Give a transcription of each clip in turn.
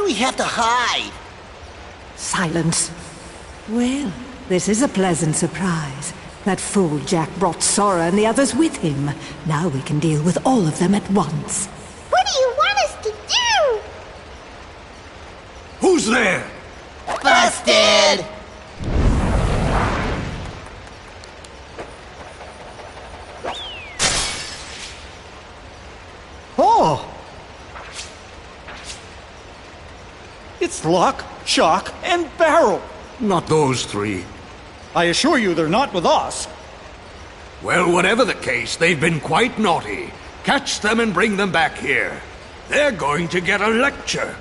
we have to hide? Silence. Well, this is a pleasant surprise. That fool Jack brought Sora and the others with him. Now we can deal with all of them at once. What do you want us to do? Who's there? Busted! Oh! It's Lock, Shock, and Barrel. Not those three. I assure you they're not with us. Well, whatever the case, they've been quite naughty. Catch them and bring them back here. They're going to get a lecture.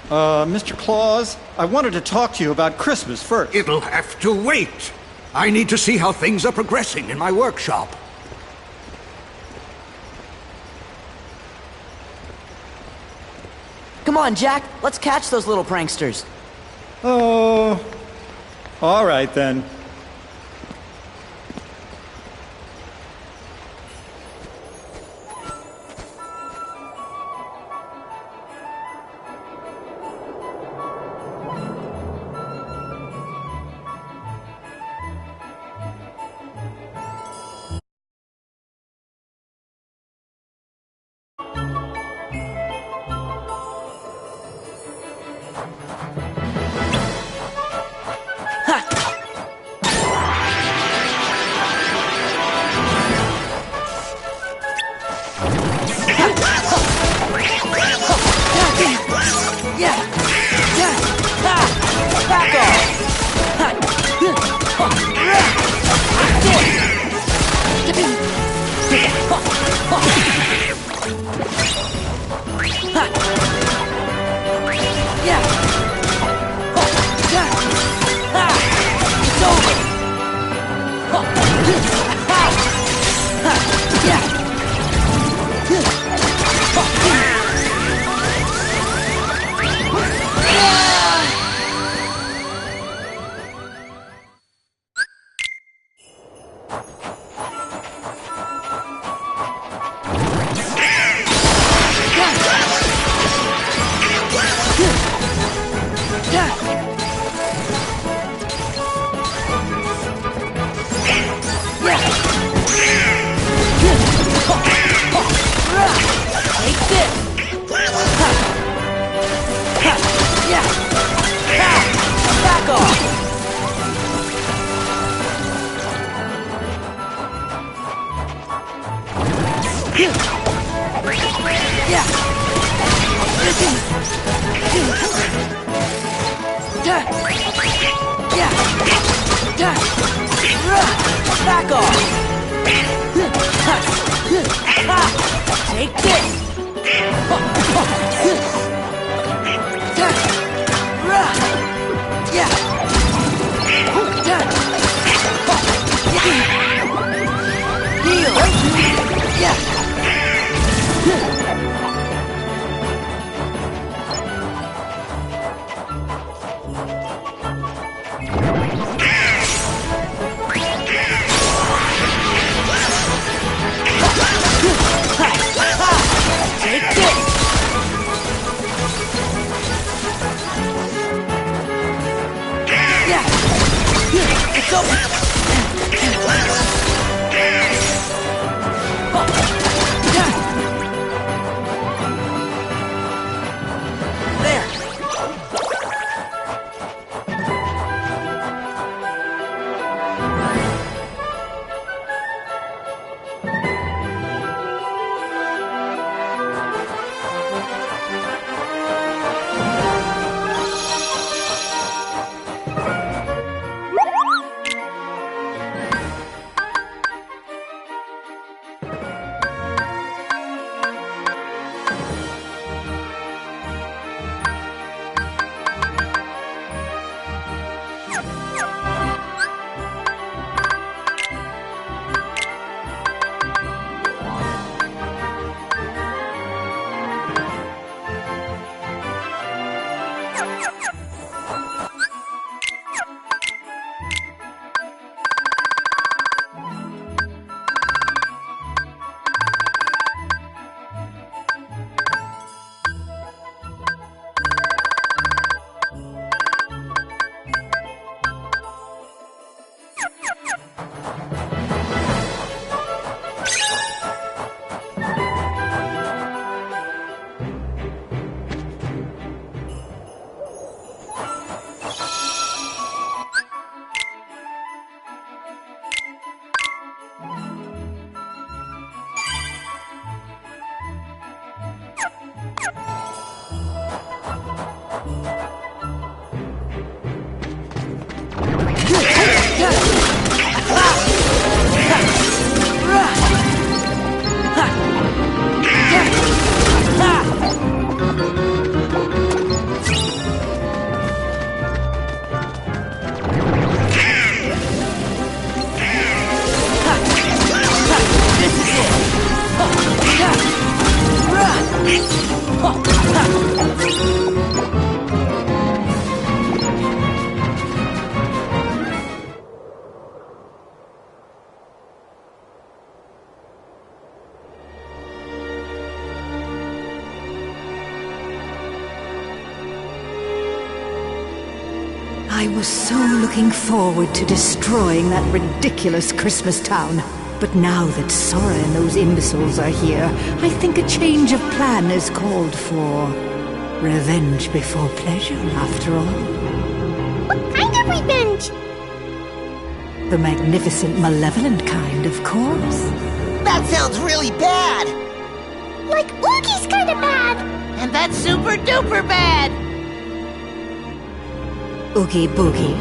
Mr. Claus, I wanted to talk to you about Christmas first. It'll have to wait. I need to see how things are progressing in my workshop. Come on, Jack. Let's catch those little pranksters. Oh, all right then. Back off! Take this! I was so looking forward to destroying that ridiculous Christmas town. But now that Sora and those imbeciles are here, I think a change of plan is called for. Revenge before pleasure, after all. What kind of revenge? The magnificent, malevolent kind, of course. That sounds really bad. Like Oogie's kind of bad. And that's super duper bad. Oogie Boogie?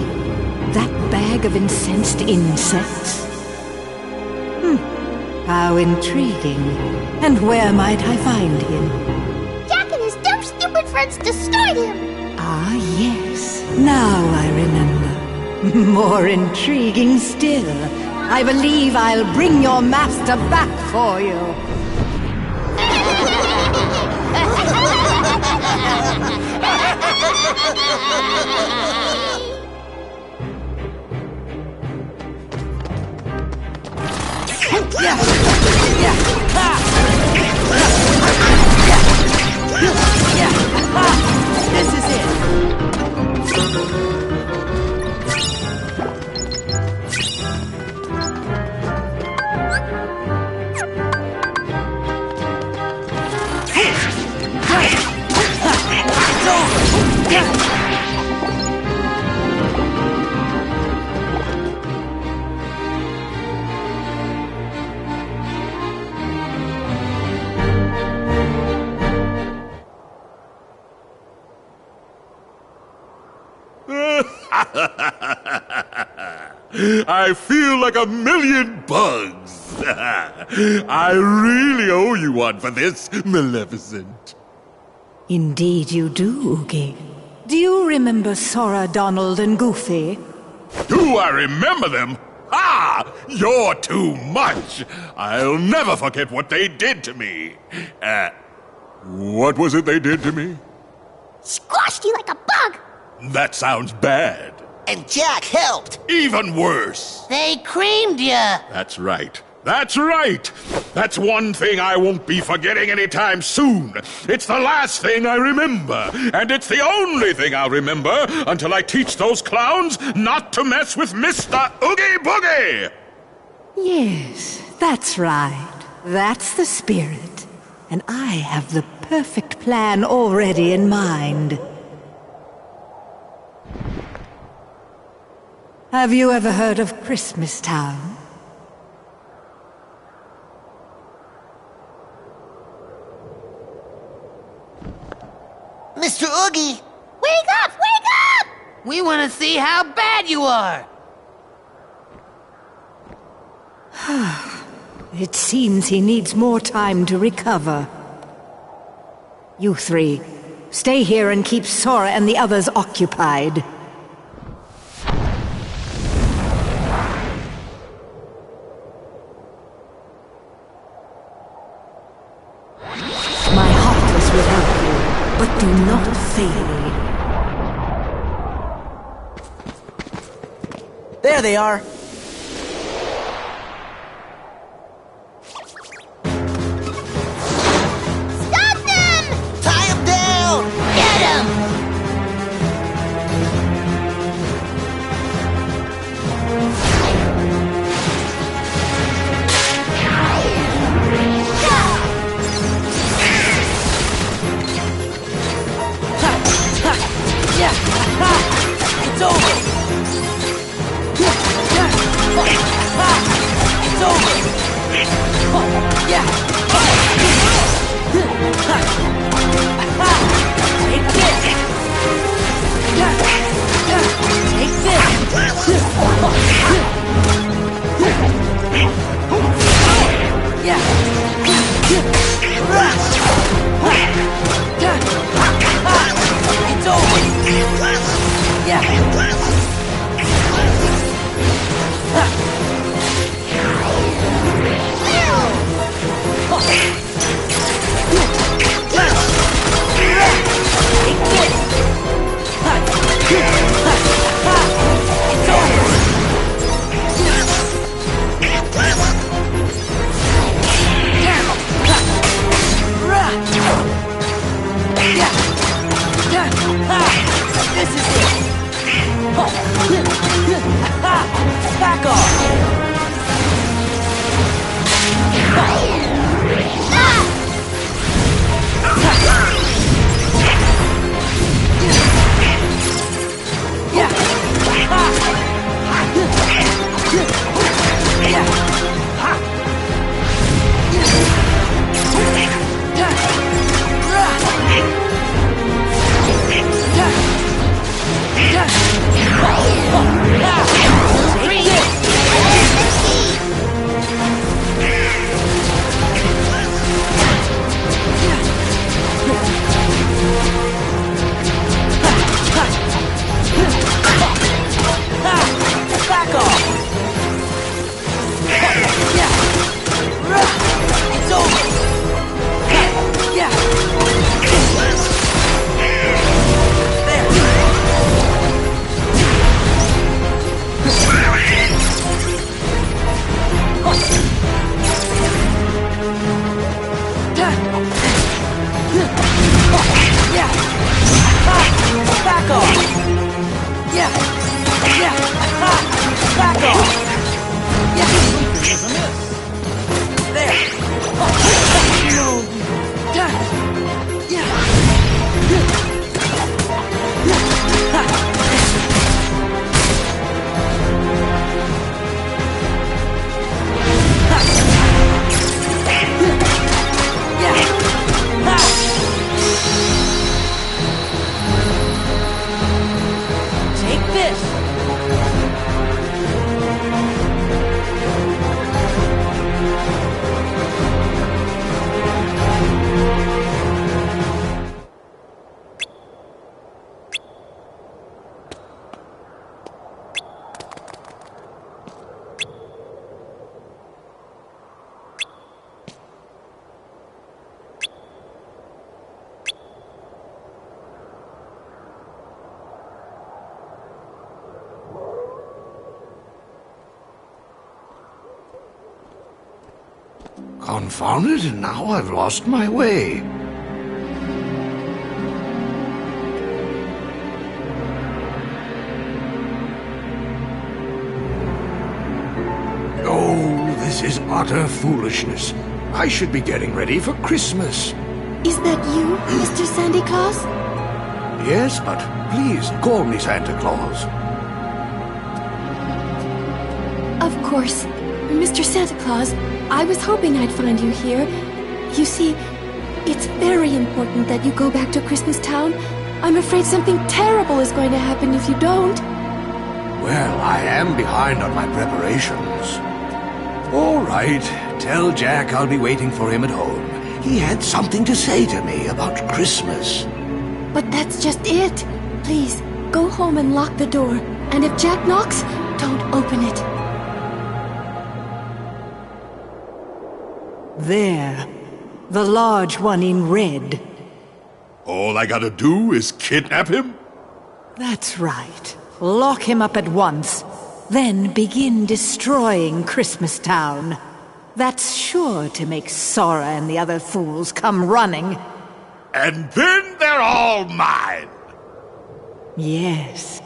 That bag of incensed insects? How intriguing. And where might I find him? Jack and his dumb, stupid friends destroyed him. Ah, yes. Now I remember. More intriguing still. I believe I'll bring your master back for you. This is it. I feel like a million bugs. I really owe you one for this, Maleficent. Indeed you do, Oogie. Do you remember Sora, Donald, and Goofy? Do I remember them? Ah! You're too much! I'll never forget what they did to me. What was it they did to me? Squashed you like a bug. That sounds bad. And Jack helped. Even worse. They creamed ya. That's right. That's right! That's one thing I won't be forgetting anytime soon. It's the last thing I remember. And it's the only thing I'll remember until I teach those clowns not to mess with Mr. Oogie Boogie! Yes, that's right. That's the spirit. And I have the perfect plan already in mind. Have you ever heard of Christmas Town? Mr. Oogie, Wake up! Wake up! we want to see how bad you are. It seems he needs more time to recover. You three, stay here and keep Sora and the others occupied. My heart is without you, but do not fail me. There they are. Stop them! Tie him down. Get him. Confound it, now I've lost my way. Oh, this is utter foolishness. I should be getting ready for Christmas. Is that you, Mr. Santa Claus? Yes, but please call me Santa Claus. Of course. Mr. Santa Claus, I was hoping I'd find you here. You see, it's very important that you go back to Christmas Town. I'm afraid something terrible is going to happen if you don't. Well, I am behind on my preparations. All right, tell Jack I'll be waiting for him at home. He had something to say to me about Christmas. But that's just it. Please, go home and lock the door. And if Jack knocks, don't open it. There. The large one in red. All I gotta do is kidnap him? That's right. Lock him up at once. Then begin destroying Christmas Town. That's sure to make Sora and the other fools come running. And then they're all mine! Yes.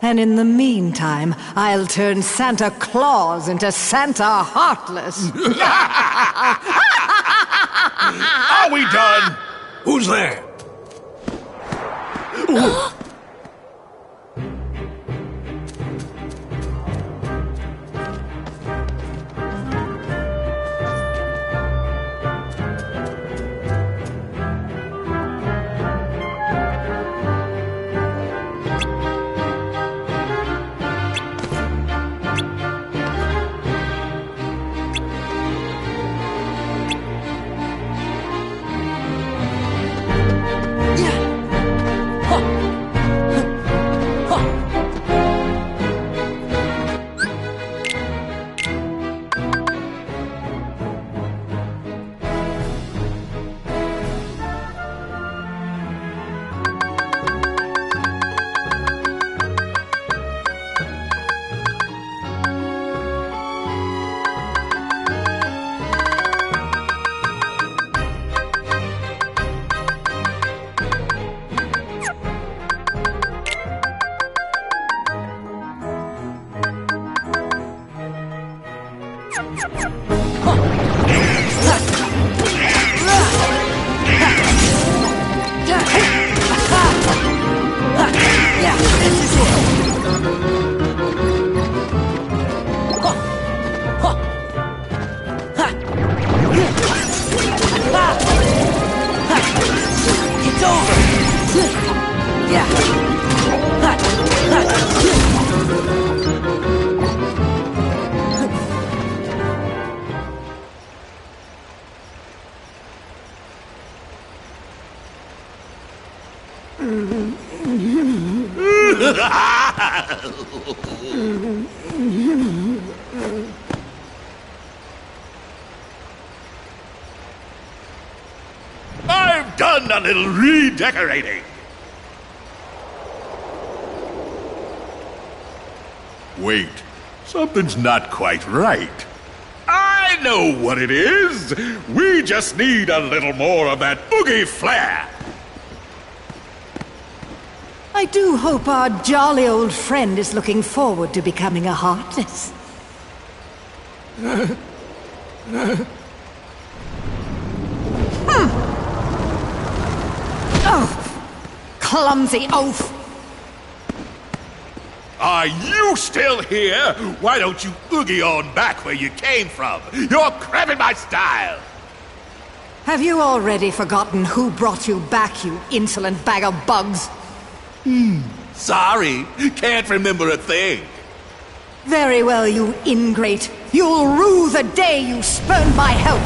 And in the meantime, I'll turn Santa Claus into Santa Heartless. Are we done? Who's there? I've done a little redecorating. Wait, something's not quite right. I know what it is. We just need a little more of that boogie flair. I do hope our jolly old friend is looking forward to becoming a Heartless. Oh, clumsy oaf! Are you still here? Why don't you oogie on back where you came from? You're cramping my style. Have you already forgotten who brought you back, you insolent bag of bugs? Sorry, can't remember a thing. Very well, you ingrate. You'll rue the day you spurned my help.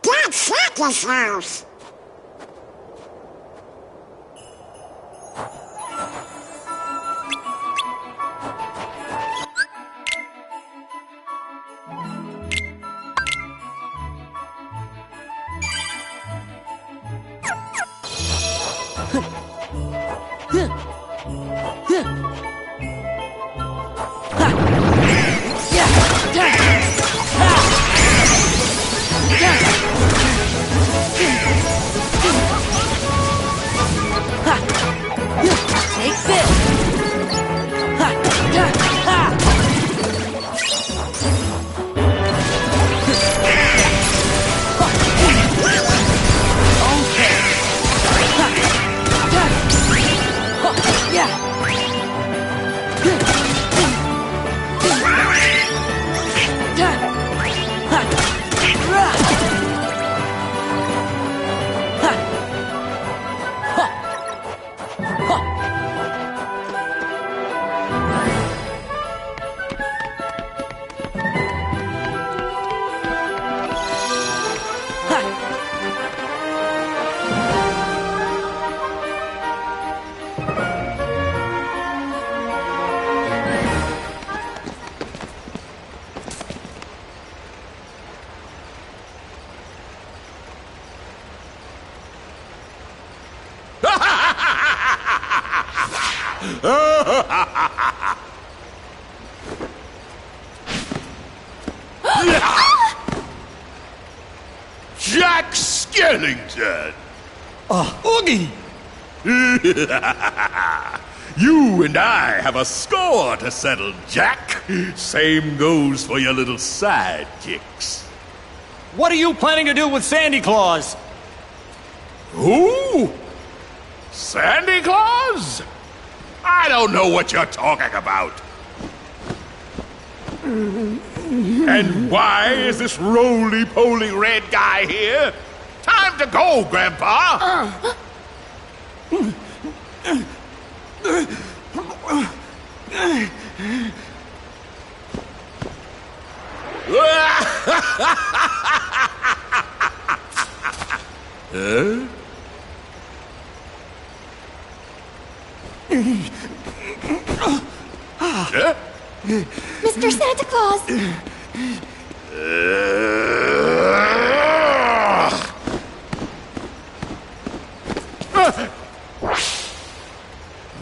That's Santa's house. Jack Skellington! Oogie! You and I have a score to settle, Jack. Same goes for your little sidekicks. What are you planning to do with Sandy Claus? Who? Sandy Claus? I don't know what you're talking about. And why is this roly-poly red guy here? Time to go, Grandpa! Mr. Santa Claus!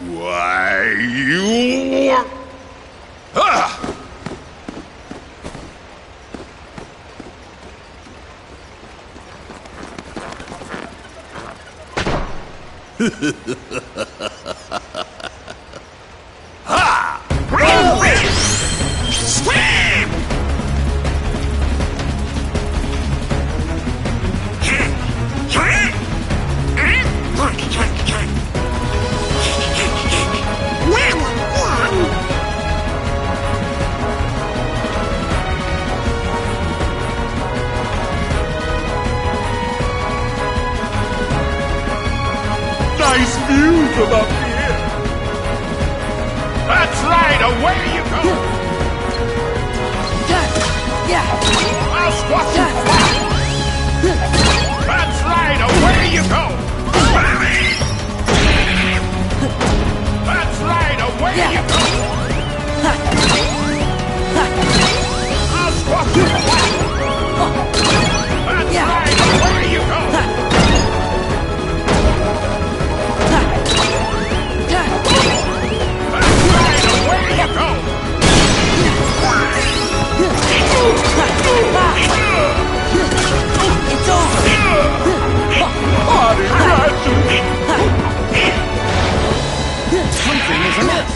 Why, you... Nice view from up here. That's right, away you go. I'll squash you flat. That's right, away you go. That's right, away you go. I'll squash you flat. That's right, away you go. It's over! Something is amiss.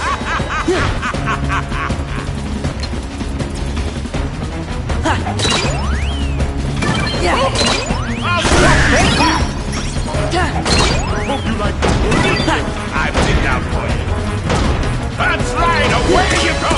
Hope you like the movie. I've picked out for you. That's right, away you go!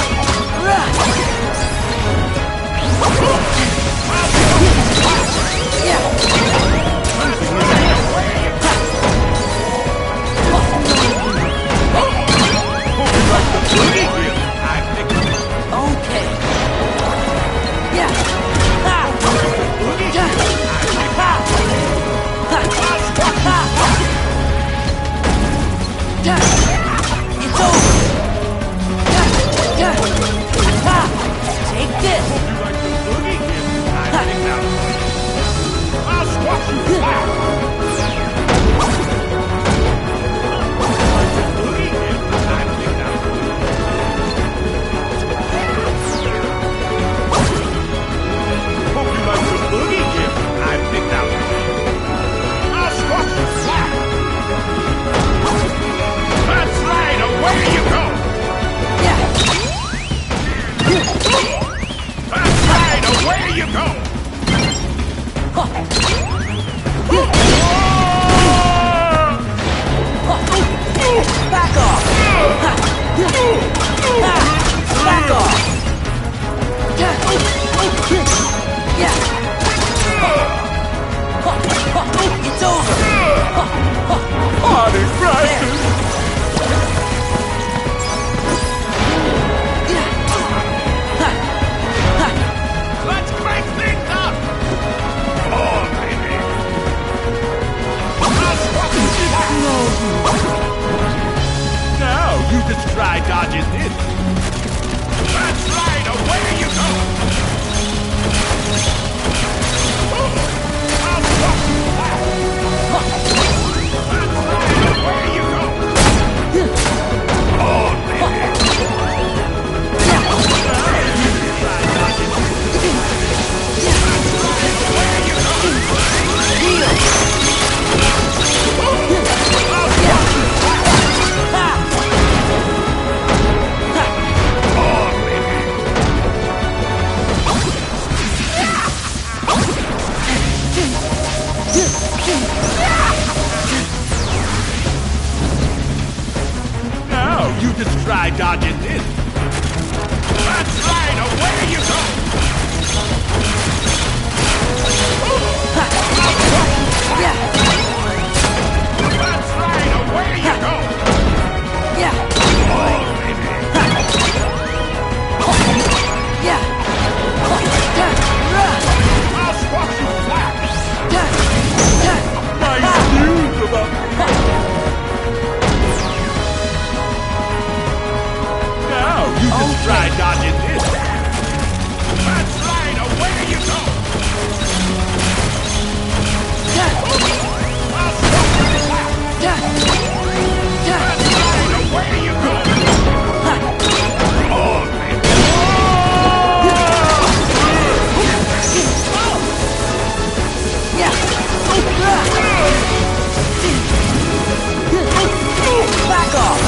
try dodging this. That's right, away you go! That's right, away you go! Oh, baby. I'll squash you flat! Nice news about... Now you can try dodging this. That's right, away you go! I'll squash you flat! That's right, away you go! Oh, baby. Back off!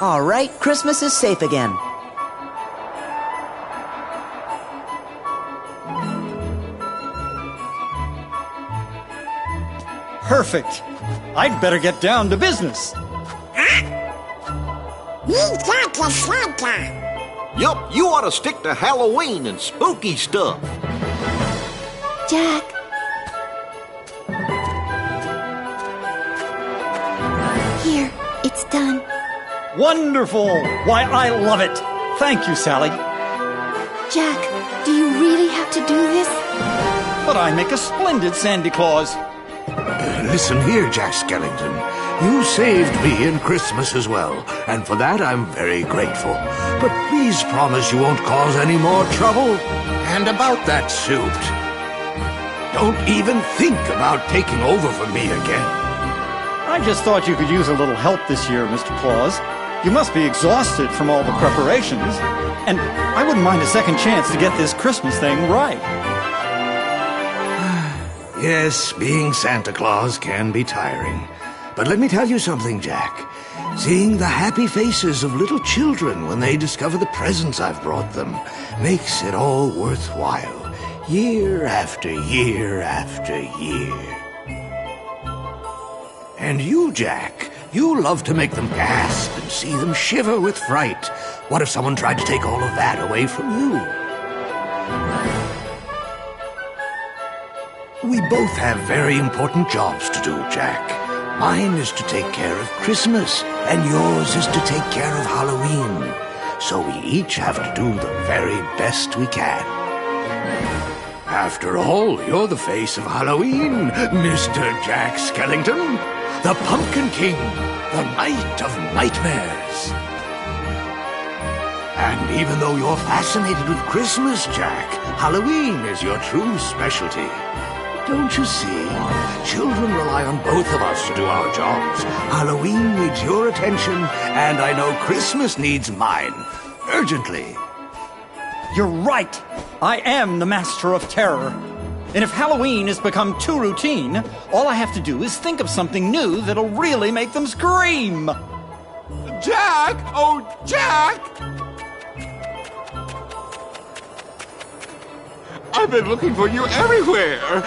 All right, Christmas is safe again. Perfect. I'd better get down to business. Yup, you ought to stick to Halloween and spooky stuff. Jack. Here, it's done. Wonderful. Why, I love it. Thank you, Sally. Jack, do you really have to do this? But I make a splendid Santa Claus. Listen here, Jack Skellington. You saved me in Christmas as well, and for that I'm very grateful. But please promise you won't cause any more trouble. And about that suit, don't even think about taking over for me again. I just thought you could use a little help this year, Mr. Claus. You must be exhausted from all the preparations. And I wouldn't mind a second chance to get this Christmas thing right. Yes, being Santa Claus can be tiring. But let me tell you something, Jack. Seeing the happy faces of little children when they discover the presents I've brought them makes it all worthwhile, year after year after year. And you, Jack, you love to make them gasp and see them shiver with fright. What if someone tried to take all of that away from you? We both have very important jobs to do, Jack. Mine is to take care of Christmas, and yours is to take care of Halloween. So we each have to do the very best we can. After all, you're the face of Halloween, Mr. Jack Skellington. The Pumpkin King, the Knight of Nightmares. And even though you're fascinated with Christmas, Jack, Halloween is your true specialty. Don't you see? Children rely on both of us to do our jobs. Halloween needs your attention, and I know Christmas needs mine. Urgently. You're right. I am the master of terror. And if Halloween has become too routine, all I have to do is think of something new that'll really make them scream. Jack! Oh, Jack! I've been looking for you everywhere.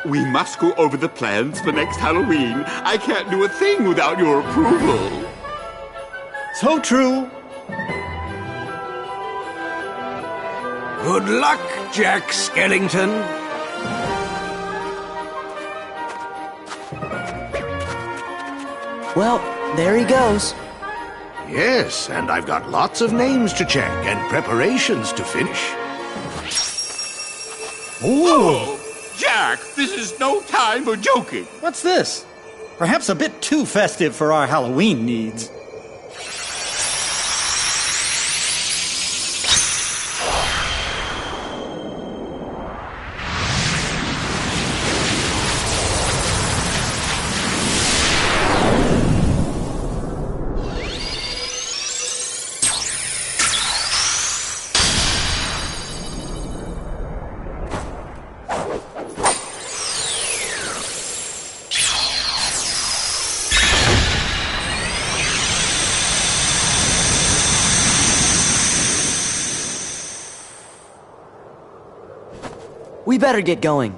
We must go over the plans for next Halloween. I can't do a thing without your approval. So true. Good luck, Jack Skellington. Well, there he goes. Yes, and I've got lots of names to check and preparations to finish. Ooh, Jack, this is no time for joking. What's this? Perhaps a bit too festive for our Halloween needs. We better get going.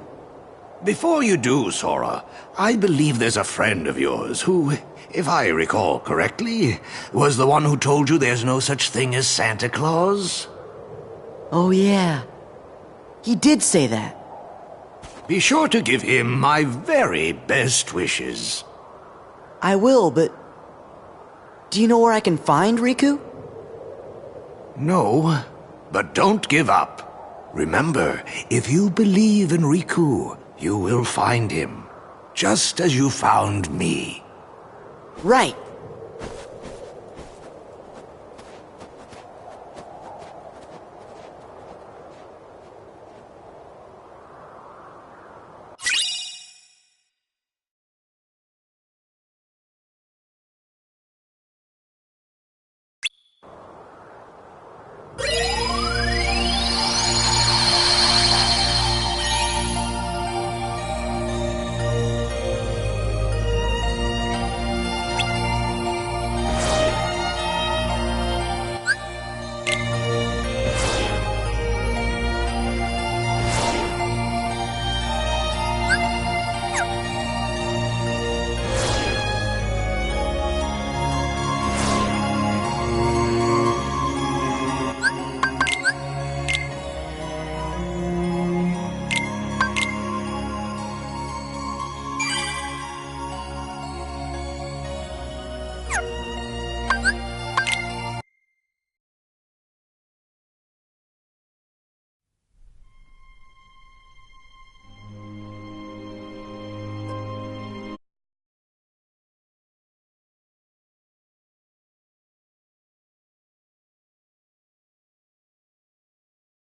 Before you do, Sora, I believe there's a friend of yours who, if I recall correctly, was the one who told you there's no such thing as Santa Claus? Oh, yeah. He did say that. Be sure to give him my very best wishes. I will, but... do you know where I can find Riku? No, but don't give up. Remember, if you believe in Riku, you will find him, just as you found me. Right.